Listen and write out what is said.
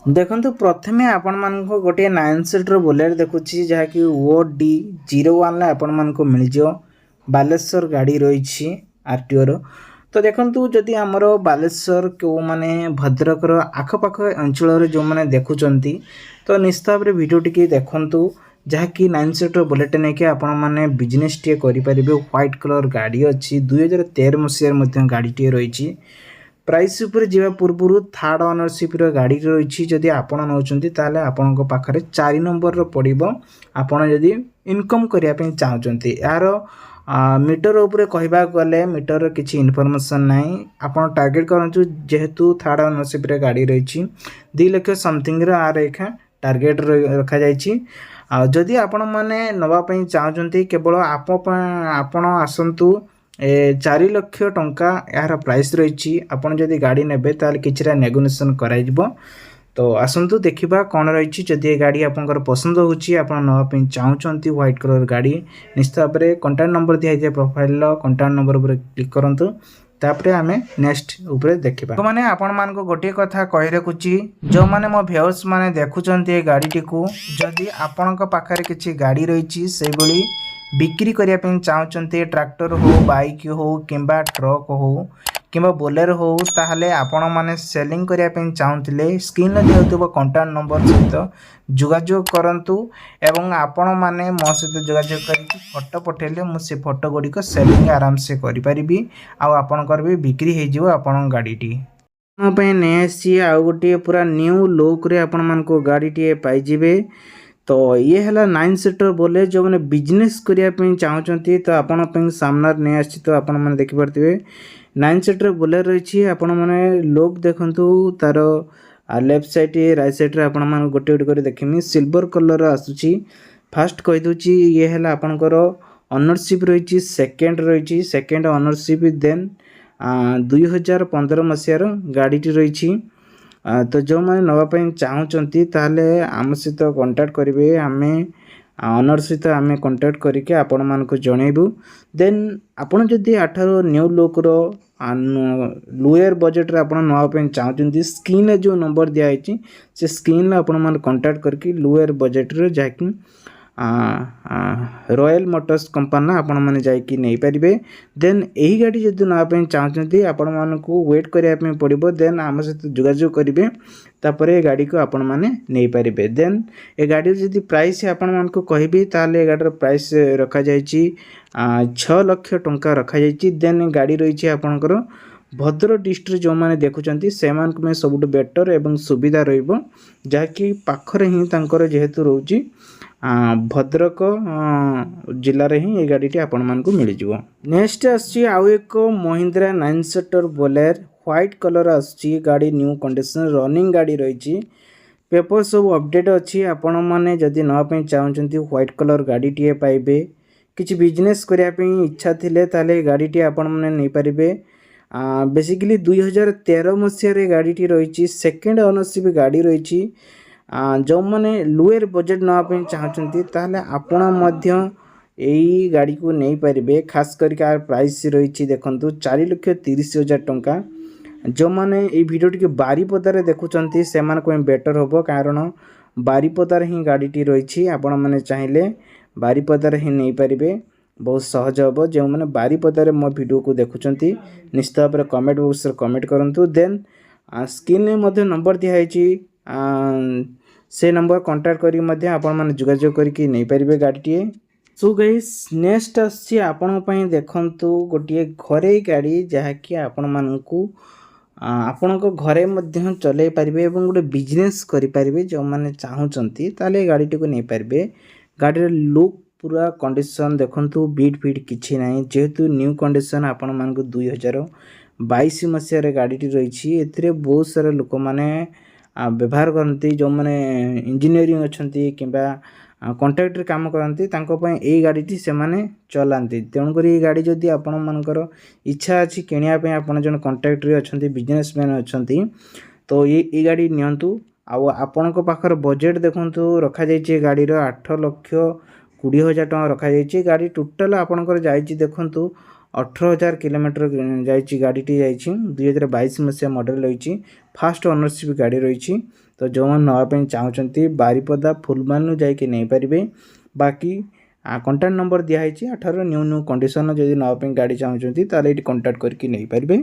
देखंतु प्रथमे आपण मानको गोटे 9 सीटर बोलेरो देखुची जहाँकि OD01 रे आपण मानको मिल जियो बालेश्वर गाड़ी रही आरटीओ रो। तो देखंतु जदि आमर बालेश्वर को माने भद्रक रो आखपाख अंचल रे जो माने देखुचंती तो निश्चित भाव वीडियो टिके देखंतु जहाँकि 9 सीटर बुलेट नेके आपण माने बिजनेस टे करि परिबे। व्हाइट कलर गाड़ी अछि 2013 मसिया मध्ये गाड़ी टे रही। प्राइस उपर जीवा पूर्व थर्ड ओनरशिप गाड़ी रही जदि आपण नौचंती ताले आपनको पाखरे 4 नंबर रो पड़िबो। आपण जदि इनकम करिया पे चाहउचंती यार मीटर उपरे कहबा गले मीटर किछि इन्फॉर्मेशन नाही। आपण टारगेट करंतु जेहेतु थर्ड ओनरशिप रे गाड़ी रही 2 लाख समथिंग रो आर एखा टारगेट रखा जायछि। जदि आपण माने नवा पई चाहउचंती केवल आपण आसंतु 4 लाख टंका यार प्राइस रही। आपन जदि गाड़ी नेबे ताल किछरा नेगोशिएशन कराइबो। तो आसंतु देखिबा कोन रही जदि ये गाड़ी आपनकर पसंद होची आपन नवा पे चाहउचंती व्हाइट कलर गाड़ी निश्चित भाबरे कांटेक्ट नंबर दिया जे प्रोफाइल लो कांटेक्ट नंबर ऊपर क्लिक करंतु तापरे आमे नेक्स्ट ऊपर देखिबा। तो माने आपन मान को गोटे कथा कहि रखुची जो माने मो व्यूअर्स माने देखुचंती ए गाड़ी टिकु जदि आपनक पाखरे किछि गाड़ी रही से बोली बिक्री करिया पे चाहउचंती ट्रैक्टर हो बाइक हो किंबा ट्रक हो किंबा बोलेरो हो ताहले आपण माने सेलिंग करिया पे चाहउतिले स्क्रीन रे दियउतबो कांटेक्ट नंबर सहित जोगाजोग करंतु एवं आपण माने मो सहित जोगाजोग करिकि फोटो पठेले मु से फोटो गुडी को सेलिंग आराम से करि परिबी आ आपनकर भी बिक्री हे जिवो आपण गाडीटी मो पे नेसी आ गोटे पूरा न्यू लुक रे आपण मान को गाडीटी पाई जिवे। तो ये है 9 सीटर बोले जो मैंने बिजनेस करने चाहते तो आपण सामना नहीं आसी तो आपण मैंने देखिपे 9 सीटर बोले रही आपण मैंने लोक देखु तार लेफ्ट साइड राइट साइड आपण मैंने गोटे गोटे देखमी सिल्वर कलर आसूची। फास्ट कहीदे ये है आपणकर ओनरशिप रही सेकेंड ओनरशिप देन 2015 मसीहार गाड़ी रही। तो जो मैंने नापी चाहूँगी ताहले आम सहित कांटेक्ट करेंगे आमे ओनर सहित आम कांटेक्ट करके आपण मानक जनइबू। देन आपड़ जदि आठार न्यू लुक लोअर बजेट रे आपण नापी चाहूँगी स्क्रीन जो नंबर दिखाई से स्क्रीन आपण मैंने कांटेक्ट करके लोअर बजेट रे जाकि रॉयल मोटर्स कंपनी आपण मैंने जाकि नहीं पारे। देन यही गाड़ी जदि नापी चाहूँगी आपण मानक वेट करने पड़ो देन आम सहित जोगाजोग करेंगे तापर ए गाड़ी को आपण मैंने नहीं पारे। देन ए गाड़ी जदि प्राइस आपण मानक कहबी ताले गाड़ीर प्राइस रखा जायछि 6 लाख टंका रखा जायछि। देन गाड़ी रही आपणकर भद्रक डिस्ट्रिक्ट जो मैंने देखुंत से सब बेटर एवं सुविधा रहिबो जहाँकि पाखरे ही तांकर जेहेतु रोची भद्रक जिले में ही ये गाड़ी आपण मानक मिल जाव। नेक्स्ट आउ एक महिंद्रा 9 सीटर बोलेर व्हाइट कलर आसी गाड़ी न्यू कंडीशन रनिंग गाड़ी रही पेपर सब अपडेट अच्छी। आपण मैंने जदि नापी चाहूँगी व्हाइट कलर गाड़ी टी पाइबे किसी बिजनेस करने इच्छा थिले ताले गाड़ी टी आपण मैंने नहीं पारे। बेसिकली 2013 मसीह गाड़ी टी रही सेकेंड ओनरशिप गाड़ी रही। जो मैंने लोअर बजेट नापी चाहूँगी ताहले आपण मध्य यही गाड़ी को नहीं पारे। खास करके प्राइस रही देखु 4,30,000 टंका। जो मैंने ये वीडियो टी बारीपदार देखुंत से बेटर हम कारण बारीपदार ही गाड़ी टी रही आपण मैंने चाहिए बारीपदार ही नहीं पारे बहुत सहज हम। जो मैंने बारीपदार मो वीडियो को देखुंत निश्चित भाव में कमेंट बॉक्स कमेंट करूँ। देन स्क्रीन में नंबर दिखाई से नंबर कांटेक्ट करी आपण मैंने जोगाजोग करके नहीं पारे गाड़ीटी। सो गाइस नेक्स्ट आसी आपण देखंतु गोटे घरे गाड़ी जहाँकि आपण मानकू आपण घरे मध्य चलै पारिबे एवं गोटे बिजनेस करि पारिबे। जो माने चाहूचंती ताले गाड़ी टी को नहीं पारिबे। गाड़ी लुक पूरा कंडीशन देखंतु बीट फीट किछि नाही जेहेतु न्यू कंडीशन आपण मानकू 2022 मसीह गाड़ी टी रही। एथिरे बहुत सारा लोक माने व्यवहार करती जो मैंने इंजीनियरिंग अच्छी किंबा कॉन्ट्रैक्टर काम करती यही गाड़ी से माने चलाती। तेणुक ये गाड़ी जदि आपण मानकर इच्छा अच्छी किणापी आप जो कॉन्ट्रैक्टर अच्छा बिजनेसमैन अच्छा तो ये गाड़ी नियंतु। आपण पाखर बजेट देखु रखा जाइए गाड़ी 8,20,000 टଙ୍କା रखा जाइए। गाड़ी टोटाल आपणकर जाइए देखु 18,000 किलोमीटर जाइए गाड़ीटी जाइए 2022 मसीहा मॉडल रही फास्ट ओनरशिप गाड़ी रही तो जो नापी चाहते बारिपदा फुलबानी जाकि नहीं पारे बाकी कॉन्टैक्ट नंबर दिखाई आठार न्यू न्यू कंडीशन जब नापी गाड़ी चाहते ये कंटाक्ट करके नहीं पारे।